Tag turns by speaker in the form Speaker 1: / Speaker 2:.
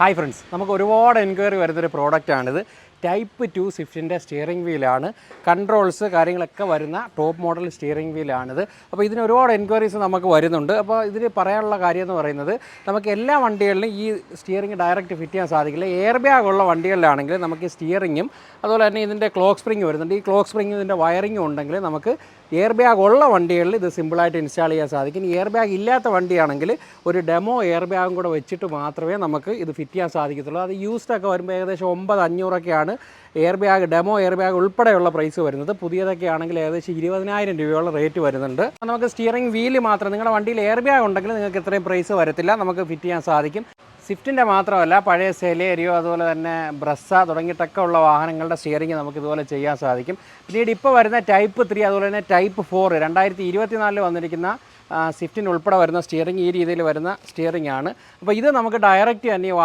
Speaker 1: Hi friends, നമുക്ക് ഒരുപാട് enquiry വരുന്നൊരു പ്രോഡക്റ്റാണിത്. ടൈപ്പ് 2 സ്വിഫ്റ്റിൻ്റെ സ്റ്റിയറിംഗ് വീലാണ്. കൺട്രോൾസ് കാര്യങ്ങളൊക്കെ വരുന്ന ടോപ്പ് മോഡൽ സ്റ്റിയറിംഗ് വീലാണിത്. അപ്പോൾ ഇതിന് ഒരുപാട് എൻക്വയറീസ് നമുക്ക് വരുന്നുണ്ട്. അപ്പോൾ ഇതിന് പറയാനുള്ള കാര്യം എന്ന് പറയുന്നത്, നമുക്ക് എല്ലാ വണ്ടികളിലും ഈ സ്റ്റിയറിംഗ് ഡയറക്റ്റ് ഫിറ്റ് ചെയ്യാൻ സാധിക്കില്ല. എയർ ബാഗ് ഉള്ള വണ്ടികളിലാണെങ്കിൽ നമുക്ക് സ്റ്റിയറിങ്ങും അതുപോലെ തന്നെ ഇതിൻ്റെ ക്ലോക്ക് സ്പ്രിങ് വരുന്നുണ്ട്. ഈ ക്ലോക്ക് സ്പ്രിങ് ഇതിൻ്റെ വയറിങ്ങും ഉണ്ടെങ്കിൽ നമുക്ക് എയർ ബാഗ് ഉള്ള വണ്ടികളിൽ ഇത് സിമ്പിളായിട്ട് ഇൻസ്റ്റാൾ ചെയ്യാൻ സാധിക്കും. എയർ ബാഗ് ഇല്ലാത്ത വണ്ടിയാണെങ്കിൽ ഒരു ഡെമോ എയർ ബാഗും കൂടെ വെച്ചിട്ട് മാത്രമേ നമുക്ക് ഇത് ഫിറ്റ് ചെയ്യാൻ സാധിക്കത്തുള്ളൂ. അത് യൂസ്ഡൊക്കെ വരുമ്പോൾ ഏകദേശം 9,500 air bag, demo air bag ഉൾപ്പെടെയുള്ള പ്രൈസ് വരുന്നത്. പുതിയതൊക്കെ ആണെങ്കിൽ ഏകദേശം 20,000 രൂപയോളം റേറ്റ് വരുന്നുണ്ട്. നമുക്ക് സ്റ്റിയറിംഗ് വീല് മാത്രം, നിങ്ങളുടെ വണ്ടിയിൽ എയർ ബാഗ് ഉണ്ടെങ്കിൽ നിങ്ങൾക്ക് ഇത്രയും പ്രൈസ് വരത്തില്ല, നമുക്ക് ഫിറ്റ് ചെയ്യാൻ സാധിക്കും. സ്വിഫ്റ്റിൻ്റെ മാത്രമല്ല, പഴയ സെലേരിയോ അതുപോലെ തന്നെ ബ്രസ്സ തുടങ്ങിയിട്ടൊക്കെ ഉള്ള വാഹനങ്ങളുടെ സ്റ്റിയറിംഗ് നമുക്ക് ഇതുപോലെ ചെയ്യാൻ സാധിക്കും. പിന്നീട് ഇപ്പോൾ വരുന്ന ടൈപ്പ് 3 അതുപോലെ തന്നെ ടൈപ്പ് 4 2024 വന്നിരിക്കുന്ന സ്വിഫ്റ്റിന് ഉൾപ്പെടെ വരുന്ന സ്റ്റിയറിംഗ് ഈ രീതിയിൽ വരുന്ന സ്റ്റിയറിംഗ് ആണ്. അപ്പോൾ ഇത് നമുക്ക് ഡയറക്റ്റ് തന്നെ